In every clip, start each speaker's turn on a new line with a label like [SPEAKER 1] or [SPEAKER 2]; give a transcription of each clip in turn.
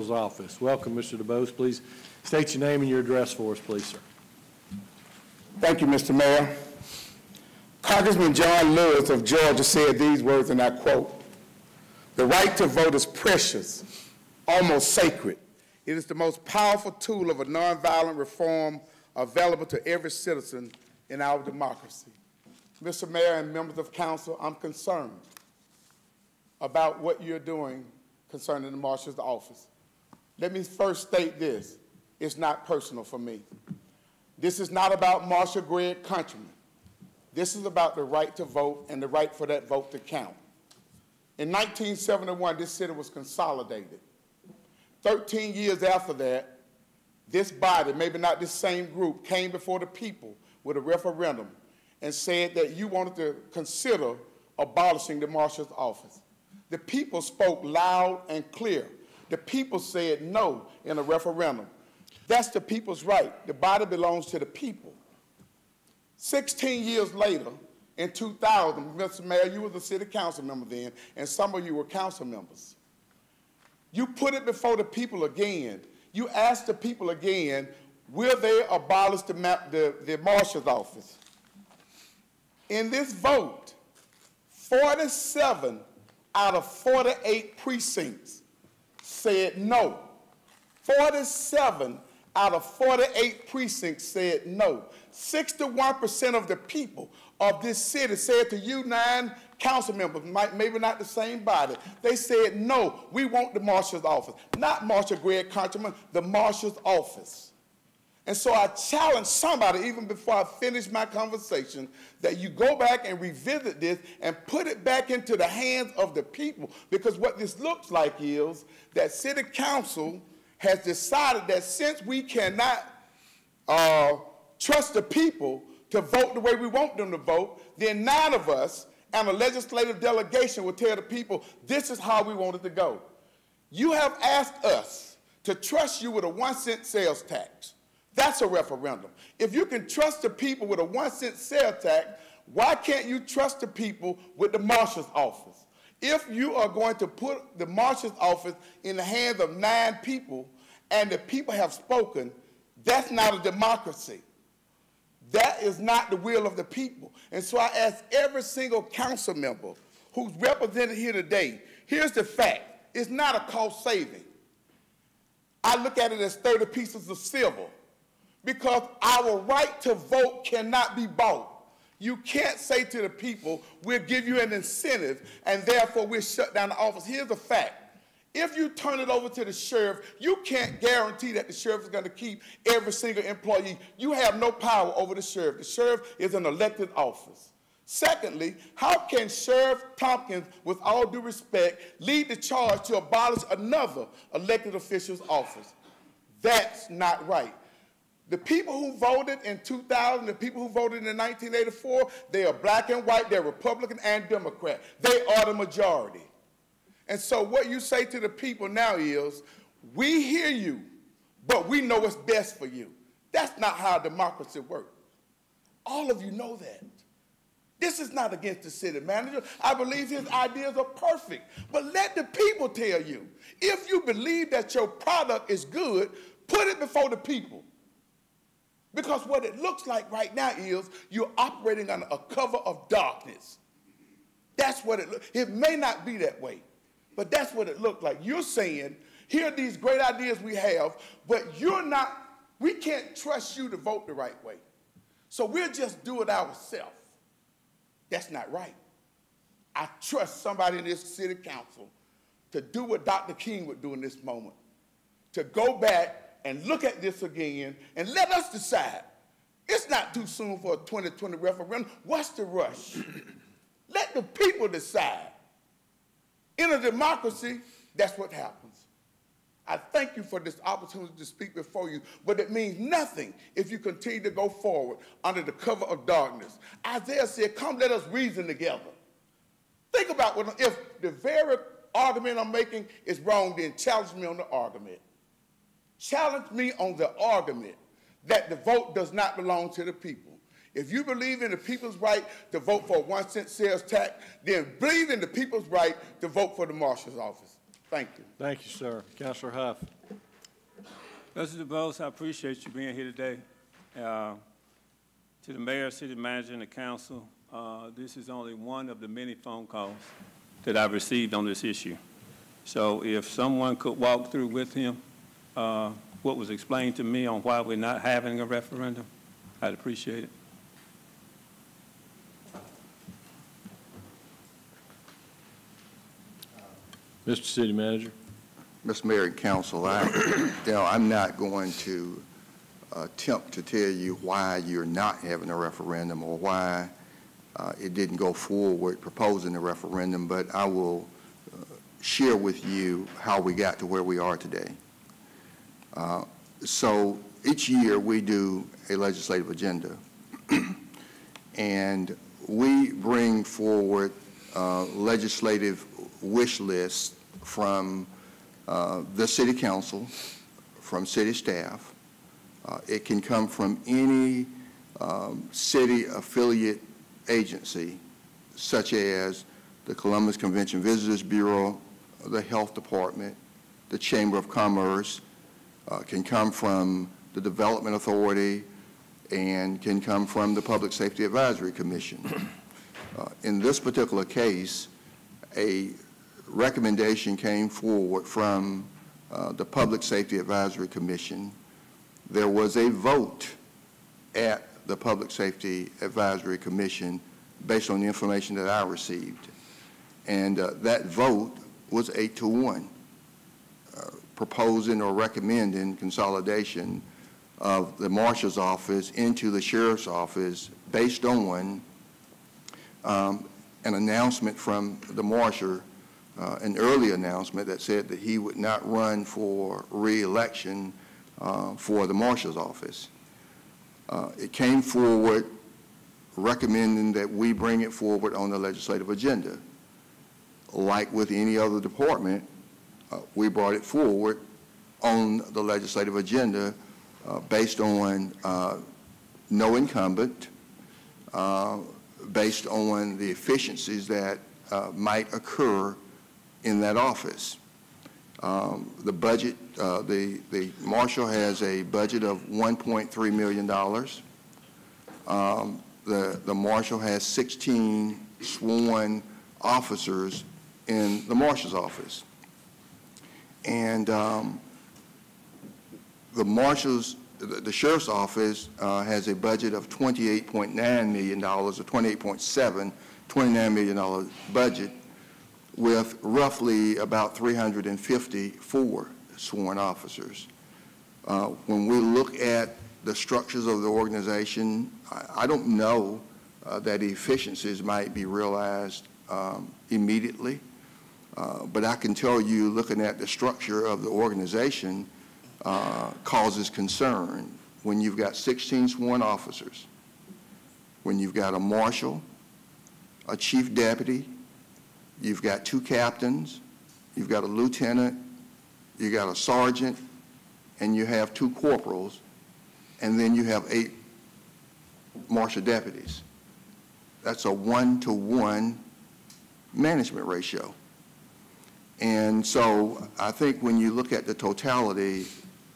[SPEAKER 1] Office. Welcome, Mr. Debose. Please state your name and your address for us, please, sir.
[SPEAKER 2] Thank you, Mr. Mayor. Congressman John Lewis of Georgia said these words, and I quote, "The right to vote is precious, almost sacred. It is the most powerful tool of a nonviolent reform available to every citizen in our democracy." Mr. Mayor and members of council, I'm concerned about what you're doing concerning the Marshal's office. Let me first state this. It's not personal for me. This is not about Marshall Greg Countryman. This is about the right to vote and the right for that vote to count. In 1971, this city was consolidated. 13 years after that, this body, maybe not this same group, came before the people with a referendum and said that you wanted to consider abolishing the Marshal's office. The people spoke loud and clear. The people said no in a referendum. That's the people's right. The body belongs to the people. 16 years later, in 2000, Mr. Mayor, you were the city council member then, and some of you were council members. You put it before the people again. You asked the people again, will they abolish the Marshal's office? In this vote, 47 out of 48 precincts said no. 47 out of 48 precincts said no. 61% of the people of this city said to you 9 council members, maybe not the same body, they said no, we want the Marshal's office. Not Marshall Greg Countryman, the Marshal's office. And so I challenge somebody, even before I finish my conversation, that you go back and revisit this and put it back into the hands of the people. Because what this looks like is that city council has decided that since we cannot trust the people to vote the way we want them to vote, then 9 of us and a legislative delegation will tell the people, this is how we want it to go. You have asked us to trust you with a 1-cent sales tax. That's a referendum. If you can trust the people with a 1-cent sales tax, why can't you trust the people with the Marshal's office? If you are going to put the Marshal's office in the hands of 9 people and the people have spoken, that's not a democracy. That is not the will of the people. And so I ask every single council member who's represented here today, here's the fact. It's not a cost saving. I look at it as 30 pieces of silver because our right to vote cannot be bought. You can't say to the people, we'll give you an incentive and therefore we'll shut down the office. Here's the fact. If you turn it over to the sheriff, you can't guarantee that the sheriff is going to keep every single employee. You have no power over the sheriff. The sheriff is an elected office. Secondly, how can Sheriff Tompkins, with all due respect, lead the charge to abolish another elected official's office? That's not right. The people who voted in 2000, the people who voted in 1984, they are black and white, they're Republican and Democrat. They are the majority. And so what you say to the people now is, we hear you, but we know what's best for you. That's not how democracy works. All of you know that. This is not against the city manager. I believe his ideas are perfect. But let the people tell you. If you believe that your product is good, put it before the people. Because what it looks like right now is you're operating under a cover of darkness. That's what it looks like. It may not be that way, but that's what it looked like. You're saying, here are these great ideas we have, but we can't trust you to vote the right way. So we'll just do it ourselves. That's not right. I trust somebody in this city council to do what Dr. King would do in this moment, to go back and look at this again and let us decide. It's not too soon for a 2020 referendum. What's the rush? Let the people decide. In a democracy, that's what happens. I thank you for this opportunity to speak before you, but it means nothing if you continue to go forward under the cover of darkness. Isaiah said, come, let us reason together. Think about if the very argument I'm making is wrong, then challenge me on the argument. Challenge me on the argument that the vote does not belong to the people. If you believe in the people's right to vote for a 1-cent sales tax, then believe in the people's right to vote for the Marshal's office. Thank you.
[SPEAKER 1] Thank you, sir. Councilor Huff.
[SPEAKER 3] Mr. Debose, I appreciate you being here today. To the mayor, city manager, and the council, this is only one of the many phone calls that I've received on this issue. So if someone could walk through with him what was explained to me on why we're not having a referendum, I'd appreciate it.
[SPEAKER 1] Mr. City Manager.
[SPEAKER 4] Mr. Mayor and Council, I'm not going to attempt to tell you why you're not having a referendum or why it didn't go forward proposing a referendum, but I will share with you how we got to where we are today. So each year we do a legislative agenda, and we bring forward legislative wish lists from the City Council, from city staff. It can come from any city affiliate agency, such as the Columbus Convention Visitors Bureau, the Health Department, the Chamber of Commerce, can come from the Development Authority, and can come from the Public Safety Advisory Commission. In this particular case, a recommendation came forward from the Public Safety Advisory Commission. There was a vote at the Public Safety Advisory Commission based on the information that I received. And that vote was 8-1, proposing or recommending consolidation of the Marshal's office into the Sheriff's office based on an announcement from the Marshal, an early announcement that said that he would not run for re-election for the Marshal's office. It came forward recommending that we bring it forward on the legislative agenda. Like with any other department, we brought it forward on the legislative agenda based on no incumbent, based on the efficiencies that might occur in that office. The budget, the Marshal has a budget of $1.3 million. The Marshal has 16 sworn officers in the Marshal's office. And the Sheriff's office has a budget of $28.9 million, or $29 million budget, with roughly about 354 sworn officers. When we look at the structures of the organization, I don't know that efficiencies might be realized immediately, but I can tell you, looking at the structure of the organization, causes concern when you've got 16 sworn officers, when you've got a marshal, a chief deputy, you've got 2 captains, you've got a lieutenant, you got a sergeant, and you have 2 corporals, and then you have 8 marshal deputies. That's a 1-to-1 management ratio. And so I think when you look at the totality,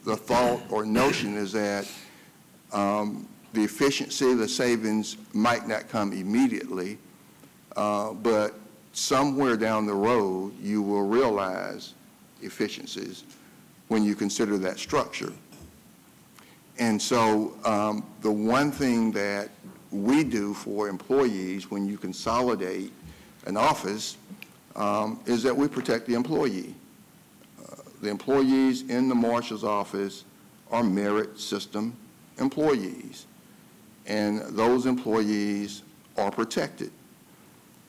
[SPEAKER 4] the thought or notion is that the efficiency, the savings might not come immediately, but somewhere down the road you will realize efficiencies when you consider that structure. And so the one thing that we do for employees when you consolidate an office is that we protect the employee. The employees in the Marshal's office are merit system employees, and those employees are protected.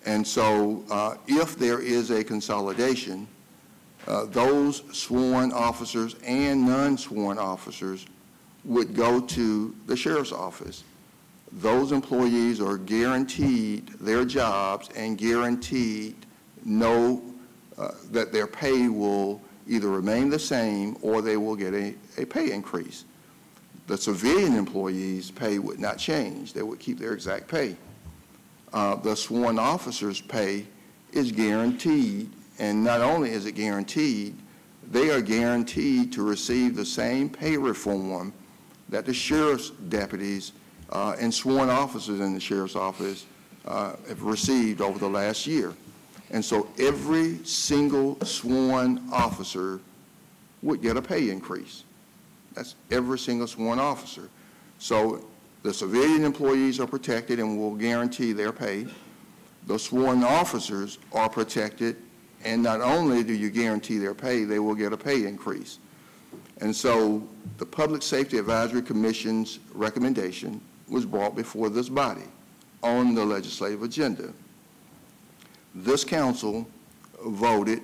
[SPEAKER 4] And so if there is a consolidation, those sworn officers and non-sworn officers would go to the Sheriff's office. Those employees are guaranteed their jobs and guaranteed that their pay will either remain the same or they will get a pay increase. The civilian employees' pay would not change. They would keep their exact pay. The sworn officers' pay is guaranteed And not only is it guaranteed, they are guaranteed to receive the same pay reform that the sheriff's deputies and sworn officers in the sheriff's office have received over the last year. And so every single sworn officer would get a pay increase. That's every single sworn officer. So the civilian employees are protected and will guarantee their pay. The sworn officers are protected, and not only do you guarantee their pay, they will get a pay increase. And so the Public Safety Advisory Commission's recommendation was brought before this body on the legislative agenda. This council voted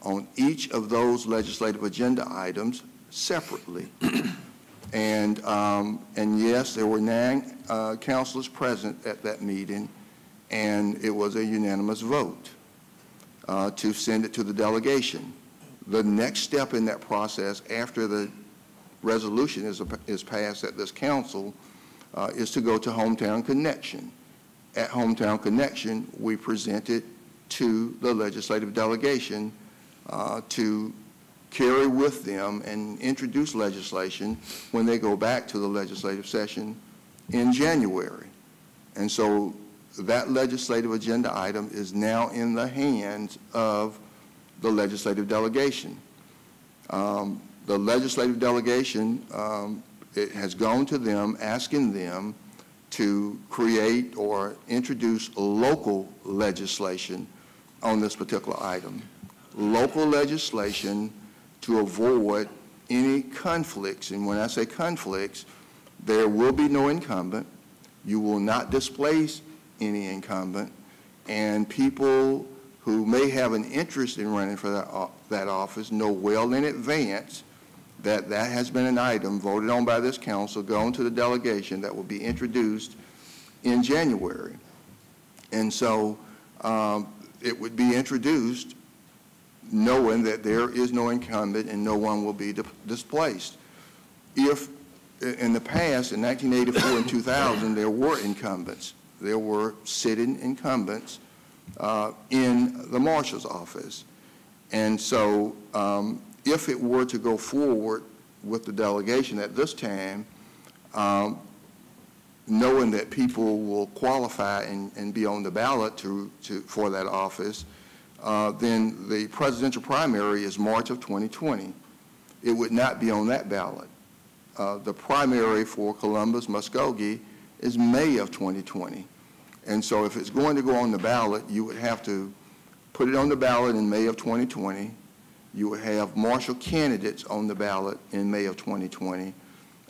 [SPEAKER 4] on each of those legislative agenda items separately. And yes, there were 9 councilors present at that meeting, and it was a unanimous vote to send it to the delegation. The next step in that process after the resolution is passed at this council is to go to Hometown Connection. At Hometown Connection, we presented to the legislative delegation to carry with them and introduce legislation when they go back to the legislative session in January. And so that legislative agenda item is now in the hands of the legislative delegation. The legislative delegation, it has gone to them, asking them to create or introduce local legislation on this particular item. Local legislation to avoid any conflicts. And when I say conflicts, there will be no incumbent. You will not displace any incumbent. And people who may have an interest in running for that office know well in advance that that has been an item voted on by this council, going to the delegation that will be introduced in January. And so it would be introduced knowing that there is no incumbent and no one will be displaced. If in the past, in 1984 and 2000, there were incumbents, there were sitting incumbents in the marshal's office. And so if it were to go forward with the delegation at this time, knowing that people will qualify and be on the ballot for that office, then the presidential primary is March of 2020. It would not be on that ballot. The primary for Columbus Muskogee is May of 2020. And so if it's going to go on the ballot, you would have to put it on the ballot in May of 2020. You would have marshal candidates on the ballot in May of 2020.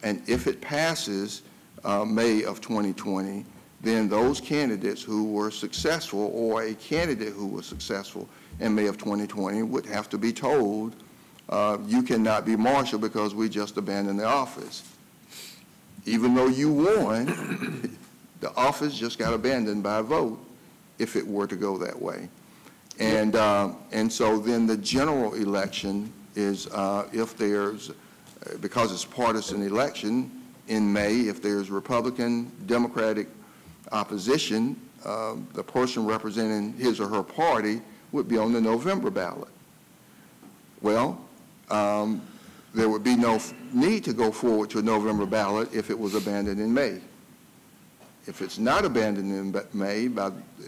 [SPEAKER 4] And if it passes May of 2020, then those candidates who were successful or a candidate who was successful in May of 2020 would have to be told, you cannot be marshal because we just abandoned the office. Even though you won, the office just got abandoned by a vote if it were to go that way. And so then the general election is if there's, because it's partisan election in May, if there's Republican, Democratic opposition, the person representing his or her party would be on the November ballot. Well, there would be no need to go forward to a November ballot if it was abandoned in May. If it's not abandoned in May,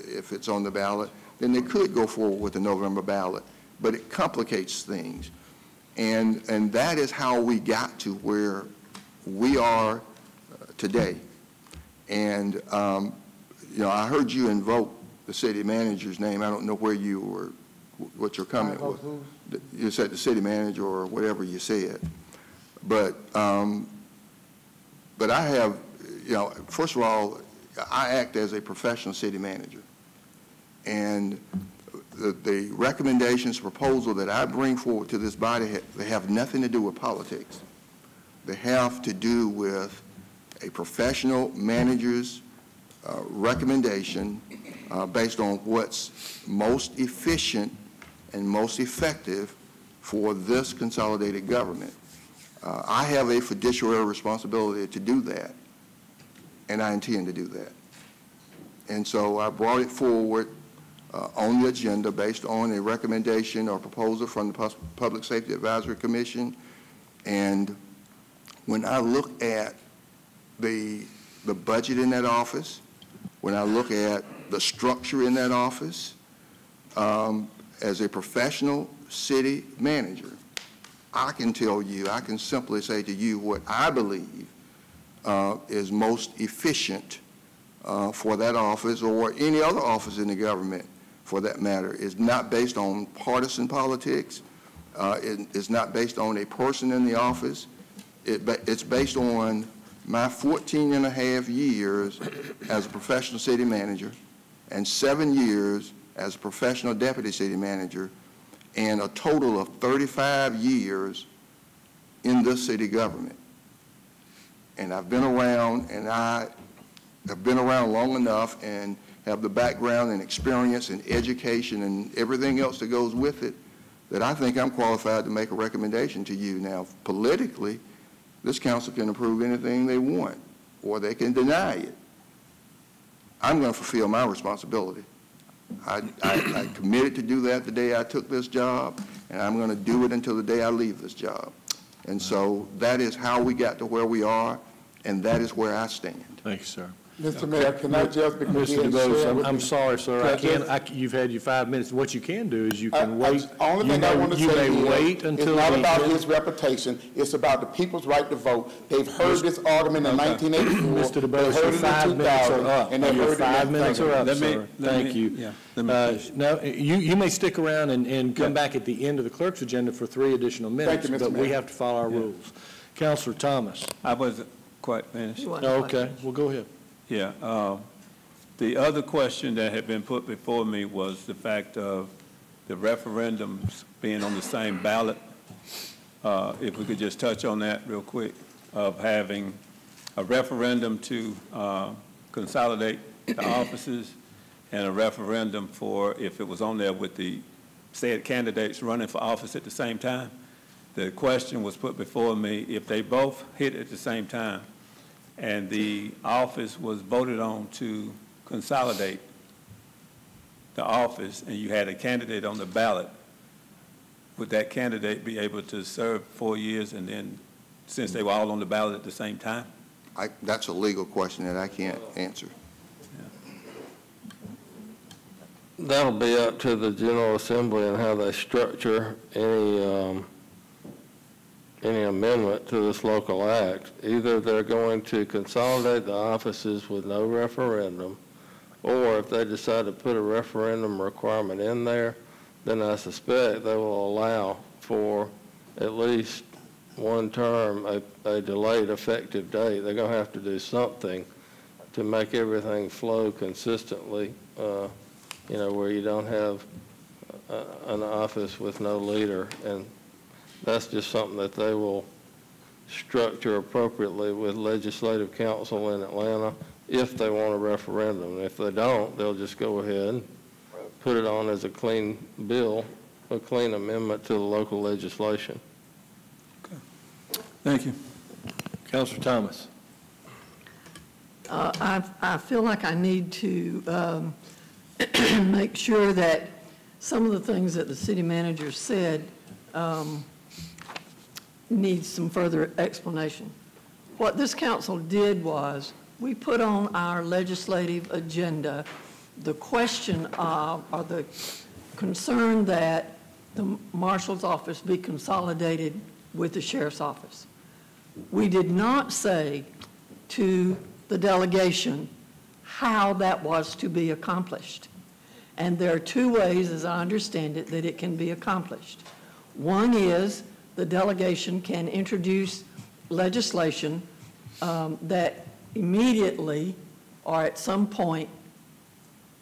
[SPEAKER 4] if it's on the ballot, then they could go forward with the November ballot, but it complicates things. And that is how we got to where we are today. And, you know, I heard you invoke the city manager's name. I don't know where you were, what your comment was. You said the city manager or whatever you said. But I have, you know, first of all, I act as a professional city manager. And the recommendations, proposal that I bring forward to this body, they have nothing to do with politics. They have to do with a professional manager's recommendation based on what's most efficient and most effective for this consolidated government. I have a fiduciary responsibility to do that, and I intend to do that. And so I brought it forward on the agenda based on a recommendation or proposal from the Public Safety Advisory Commission. And when I look at the budget in that office, when I look at the structure in that office, as a professional city manager, I can tell you, I can simply say to you what I believe is most efficient for that office or any other office in the government for that matter. Is not based on partisan politics. It's not based on a person in the office. It's based on my 14 and a half years as a professional city manager and 7 years as a professional deputy city manager and a total of 35 years in this city government. And I've been around, and I have been around long enough and have the background and experience and education and everything else that goes with it that I think I'm qualified to make a recommendation to you. Now, politically, this council can approve anything they want, or they can deny it. I'm going to fulfill my responsibility. I committed to do that the day I took this job, and I'm going to do it until the day I leave this job. And so that is how we got to where we are, and that is where I stand.
[SPEAKER 1] Thank you, sir.
[SPEAKER 2] Mr. Mayor, can I just, because
[SPEAKER 1] Mr. Debose, I'm sorry, sir. You've had your 5 minutes. What you can do is you can wait.
[SPEAKER 2] Only thing I want to say
[SPEAKER 1] wait until
[SPEAKER 2] it's not about his reputation. It's about the people's right to vote. They've heard this argument in 1984.
[SPEAKER 1] Mr. Debose, your 5 minutes are up. Your 5 minutes are up, sir. Thank you. Now, you may stick around and come back at the end of the clerk's agenda for 3 additional minutes, but we have to follow our rules. Councilor Thomas.
[SPEAKER 3] I wasn't quite finished.
[SPEAKER 1] Okay, well, go ahead.
[SPEAKER 3] Yeah. The other question that had been put before me was the fact of the referendums being on the same ballot. If we could just touch on that real quick, of having a referendum to consolidate the offices and a referendum for, if it was on there with the said candidates running for office at the same time. The question was put before me, if they both hit at the same time, and the office was voted on to consolidate the office, and you had a candidate on the ballot, would that candidate be able to serve 4 years, and then, since they were all on the ballot at the same time?
[SPEAKER 4] That's a legal question that I can't answer.
[SPEAKER 5] That'll be up to the General Assembly and how they structure any amendment to this local act. Either they're going to consolidate the offices with no referendum, or if they decide to put a referendum requirement in there, then I suspect they will allow for at least one term a delayed effective date. They're going to have to do something to make everything flow consistently, where you don't have an office with no leader. And that's just something that they will structure appropriately with Legislative Council in Atlanta if they want a referendum. If they don't, they'll just go ahead and put it on as a clean bill, a clean amendment to the local legislation.
[SPEAKER 3] Okay. Thank you.
[SPEAKER 1] Councilor Thomas.
[SPEAKER 6] I feel like I need to make sure that some of the things that the city manager said needs some further explanation. What this council did was we put on our legislative agenda the question of, or the concern that the marshal's office be consolidated with the sheriff's office. We did not say to the delegation how that was to be accomplished. And there are 2 ways, as I understand it, that it can be accomplished. One is the delegation can introduce legislation that immediately or at some point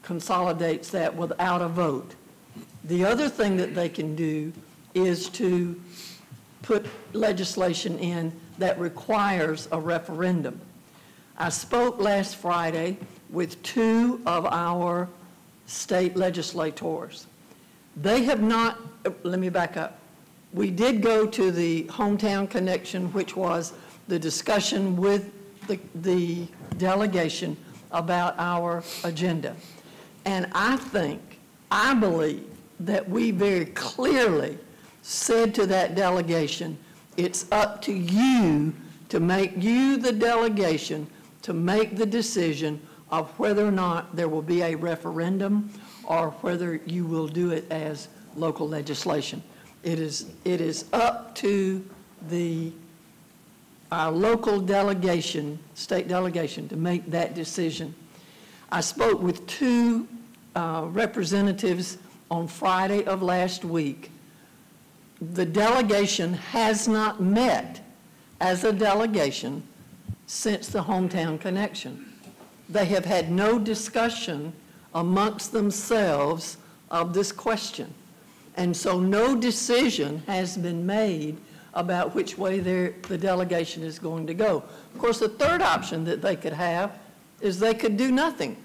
[SPEAKER 6] consolidates that without a vote. The other thing that they can do is to put legislation in that requires a referendum. I spoke last Friday with 2 of our state legislators. They have not, let me back up. We did go to the Hometown Connection, which was the discussion with the delegation about our agenda. And I think I believe that we very clearly said to that delegation, it's up to you to make, you the delegation, to make the decision of whether or not there will be a referendum or whether you will do it as local legislation. It is up to our local delegation, state delegation, to make that decision. I spoke with two representatives on Friday of last week. The delegation has not met as a delegation since the Hometown Connection. They have had no discussion amongst themselves of this question. And so no decision has been made about which way the delegation is going to go. Of course, the third option that they could have is they could do nothing.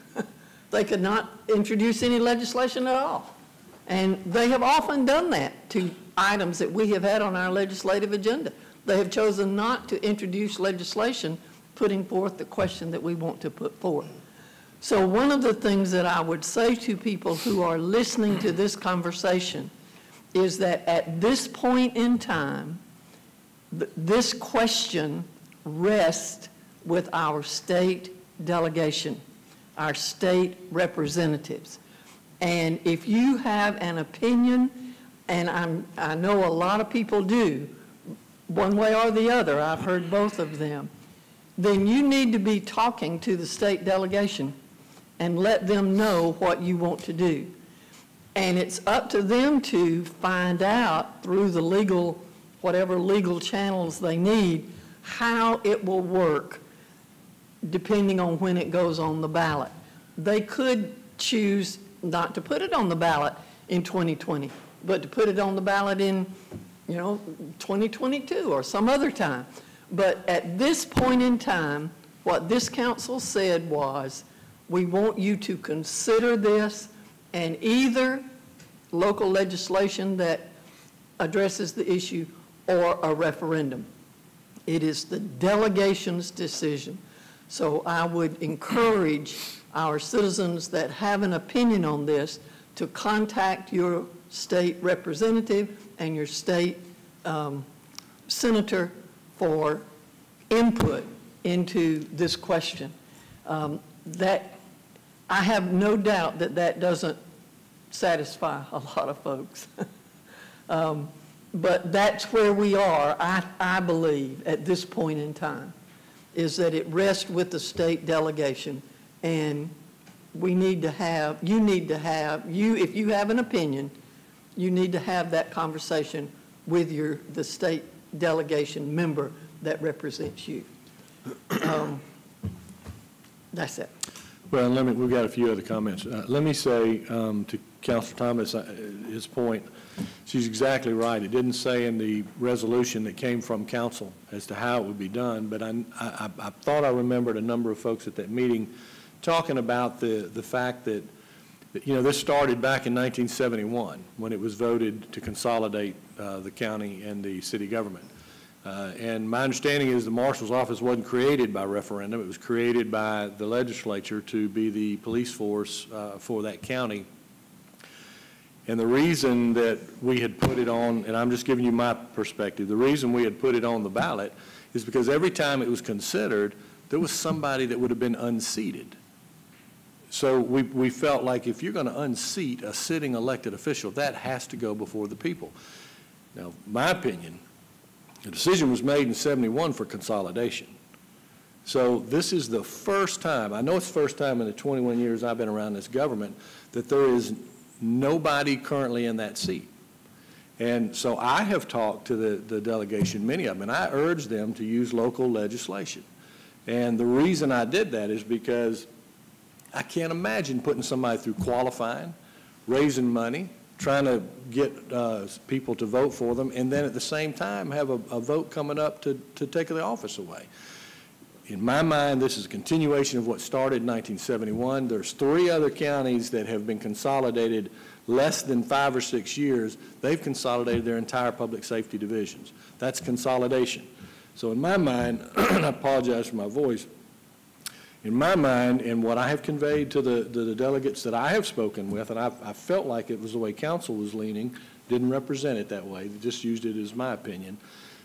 [SPEAKER 6] They could not introduce any legislation at all. And they have often done that to items that we have had on our legislative agenda. They have chosen not to introduce legislation putting forth the question that we want to put forth. So one of the things that I would say to people who are listening to this conversation is that at this point in time, this question rests with our state delegation, our state representatives. And if you have an opinion, and I know a lot of people do, one way or the other, I've heard both of them, then you need to be talking to the state delegation and let them know what you want to do. And it's up to them to find out through the legal, whatever legal channels they need, how it will work depending on when it goes on the ballot. They could choose not to put it on the ballot in 2020, but to put it on the ballot in, 2022 or some other time. But at this point in time, what this council said was, we want you to consider this, and either local legislation that addresses the issue or a referendum. It is the delegation's decision. So I would encourage our citizens that have an opinion on this to contact your state representative and your state senator for input into this question. That I have no doubt that that doesn't satisfy a lot of folks. But that's where we are, I believe, at this point in time, is that it rests with the state delegation. And we need to have, if you have an opinion, you need to have that conversation with the state delegation member that represents you. That's it.
[SPEAKER 1] Well, we've got a few other comments. Let me say to Councilor Thomas, his point, she's exactly right. It didn't say in the resolution that came from council as to how it would be done, but I thought I remembered a number of folks at that meeting talking about the fact that, this started back in 1971 when it was voted to consolidate the county and the city government. And my understanding is the marshal's office wasn't created by referendum. It was created by the legislature to be the police force for that county. And the reason that we had put it on, and I'm just giving you my perspective, the reason we had put it on the ballot is because every time it was considered, there was somebody that would have been unseated. So we felt like if you're going to unseat a sitting elected official, that has to go before the people. Now, my opinion, the decision was made in '71 for consolidation. So this is the first time, I know it's the first time in the 21 years I've been around this government, that there is nobody currently in that seat. And so I have talked to the delegation, many of them, and I urged them to use local legislation. And the reason I did that is because I can't imagine putting somebody through qualifying, raising money, trying to get people to vote for them, and then at the same time have a vote coming up to take the office away. In my mind, this is a continuation of what started in 1971. There's 3 other counties that have been consolidated less than 5 or 6 years. They've consolidated their entire public safety divisions. That's consolidation. So in my mind, and I apologize for my voice, in my mind, and what I have conveyed to the delegates that I have spoken with, and I felt like it was the way council was leaning, didn't represent it that way, they just used it as my opinion.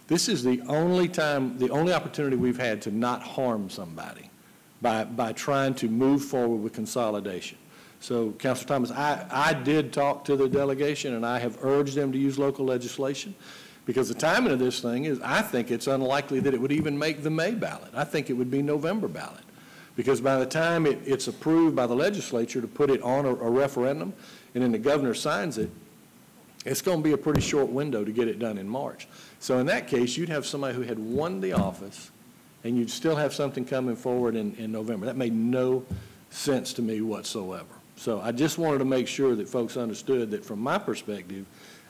[SPEAKER 1] This is the only time, the only opportunity we've had to not harm somebody by trying to move forward with consolidation. So, Councilor Thomas, I did talk to the delegation, and I have urged them to use local legislation, because the timing of this thing is, I think it's unlikely that it would even make the May ballot. I think it would be November ballot, because by the time it's approved by the legislature to put it on a referendum, and then the governor signs it, it's going to be a pretty short window to get it done in March. So in that case, you'd have somebody who had won the office, and you'd still have something coming forward in November. That made no sense to me whatsoever. So I just wanted to make sure that folks understood that from my perspective,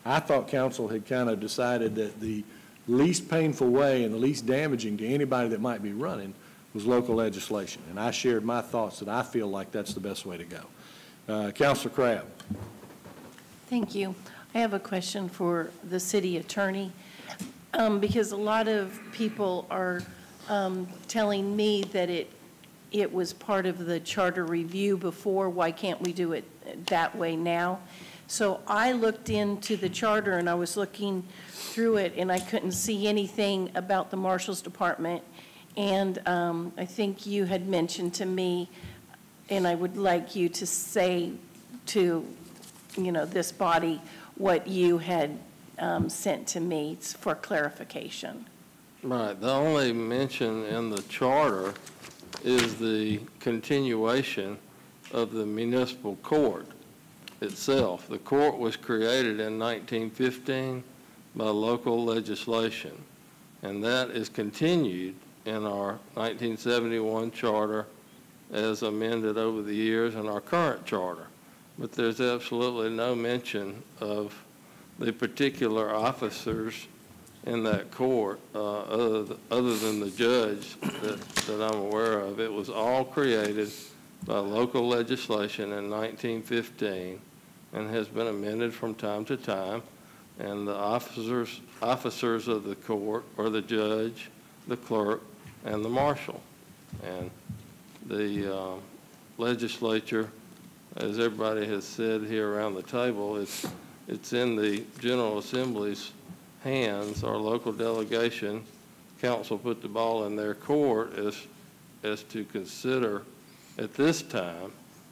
[SPEAKER 1] I thought council had kind of decided that the least painful way and the least damaging to anybody that might be running was local legislation. And I shared my thoughts that I feel like that's the best way to go. Councilor Crabb.
[SPEAKER 7] Thank you. I have a question for the city attorney, because a lot of people are telling me that it was part of the charter review before. Why can't we do it that way now? So I looked into the charter, and I was looking through it, and I couldn't see anything about the Marshal's Department. And I think you had mentioned to me, and I would like you to say to, this body what you had sent to me for clarification.
[SPEAKER 5] Right. The only mention in the charter is the continuation of the municipal court itself. The court was created in 1915 by local legislation, and that is continued in our 1971 charter as amended over the years in our current charter. But there's absolutely no mention of the particular officers in that court other than the judge that I'm aware of. It was all created by local legislation in 1915 and has been amended from time to time. And the officers of the court are the judge, the clerk, and the marshal. And the legislature, as everybody has said here around the table, it's in the General Assembly's hands. Our local delegation, council put the ball in their court as to consider at this time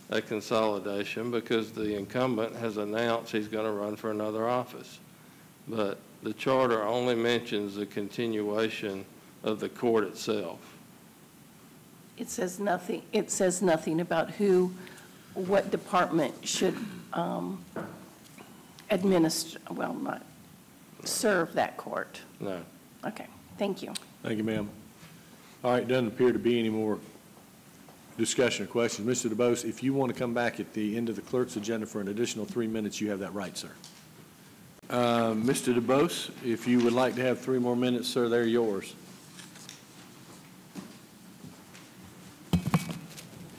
[SPEAKER 5] a consolidation, because the incumbent has announced he's going to run for another office. But the charter only mentions the continuation of the court itself.
[SPEAKER 7] It says nothing. It says nothing about what department should administer, well, not serve that court.
[SPEAKER 5] No.
[SPEAKER 7] Okay. Thank you.
[SPEAKER 1] Thank you, ma'am. All right, doesn't appear to be any more discussion or questions. Mr. Debose, if you want to come back at the end of the clerk's agenda for an additional 3 minutes, you have that right, sir. Mr. Debose, if you would like to have 3 more minutes, sir, they're yours.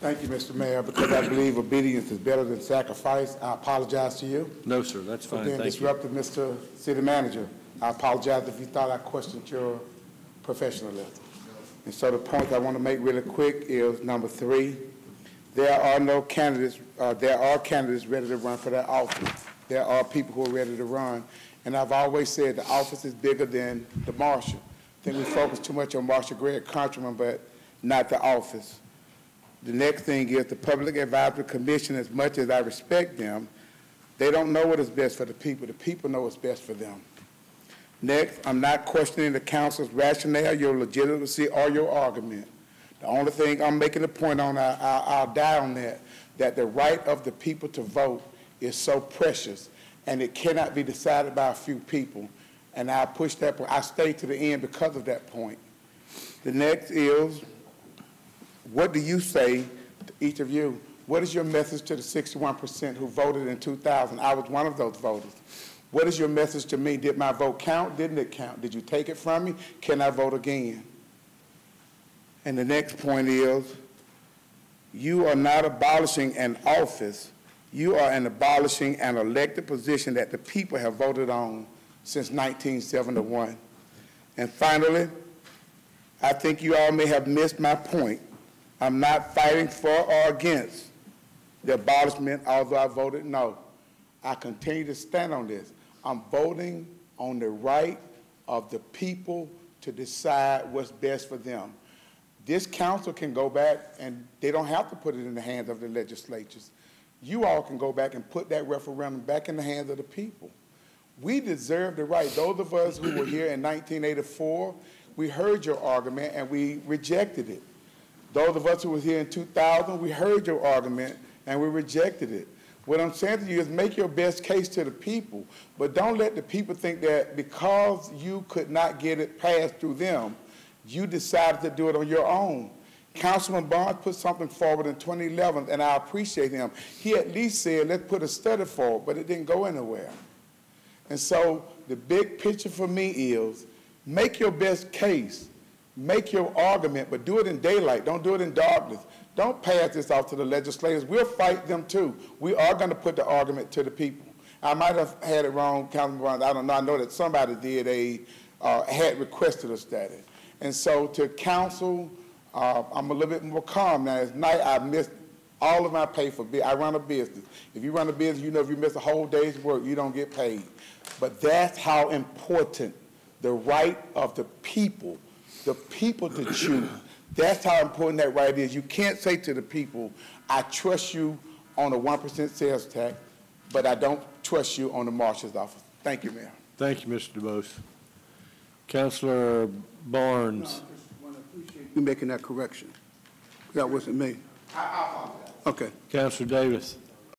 [SPEAKER 2] Thank you, Mr. Mayor. Because I believe obedience is better than sacrifice, I apologize to you.
[SPEAKER 1] No, sir, that's fine.
[SPEAKER 2] Thank you. Disrupted Mr. City Manager. I apologize if you thought I questioned your professionalism. And so the point I want to make really quick is number 3. There are no candidates. There are candidates ready to run for that office. There are people who are ready to run. And I've always said the office is bigger than the marshal. I think we focus too much on Marshal Greg Countryman, but not the office. The next thing is the Public Advisory Commission, as much as I respect them, they don't know what is best for the people. The people know what's best for them. Next, I'm not questioning the council's rationale, your legitimacy, or your argument. The only thing I'm making a point on, I'll die on that the right of the people to vote is so precious, and it cannot be decided by a few people. And I'll push that point. I stay to the end because of that point. The next is, what do you say, to each of you, what is your message to the 61% who voted in 2000? I was one of those voters. What is your message to me? Did my vote count? Didn't it count? Did you take it from me? Can I vote again? And the next point is, you are not abolishing an office. You are abolishing an elected position that the people have voted on since 1971. And finally, I think you all may have missed my point I'm not fighting for or against the abolishment, although I voted no. I continue to stand on this. I'm voting on the right of the people to decide what's best for them. This council can go back, and they don't have to put it in the hands of the legislatures. You all can go back and put that referendum back in the hands of the people. We deserve the right. Those of us who were here in 1984, we heard your argument and we rejected it. Those of us who were here in 2000, we heard your argument and we rejected it. What I'm saying to you is make your best case to the people, but don't let the people think that because you could not get it passed through them, you decided to do it on your own. Councilman Barnes put something forward in 2011, and I appreciate him. He at least said, let's put a study forward, but it didn't go anywhere. And so the big picture for me is make your best case, make your argument, but do it in daylight. Don't do it in darkness. Don't pass this off to the legislators. We'll fight them too. We are going to put the argument to the people. I might have had it wrong, Councilman Barnes. I don't know. I know that somebody did had requested a study. And so to council, I'm a little bit more calm now. At night, I missed all of my pay for I run a business. If you run a business, you know if you miss a whole day's work, you don't get paid. But that's how important the right of the people to choose. That's how important that right is. You can't say to the people, I trust you on a 1% sales tax, but I don't trust you on the marshal's office. Thank you, Mayor.
[SPEAKER 1] Thank you, Mr. Debose. Councilor Barnes.
[SPEAKER 8] No, I just want to appreciate you making that correction. That wasn't me.
[SPEAKER 2] I apologize.
[SPEAKER 8] Okay.
[SPEAKER 1] Councilor Davis.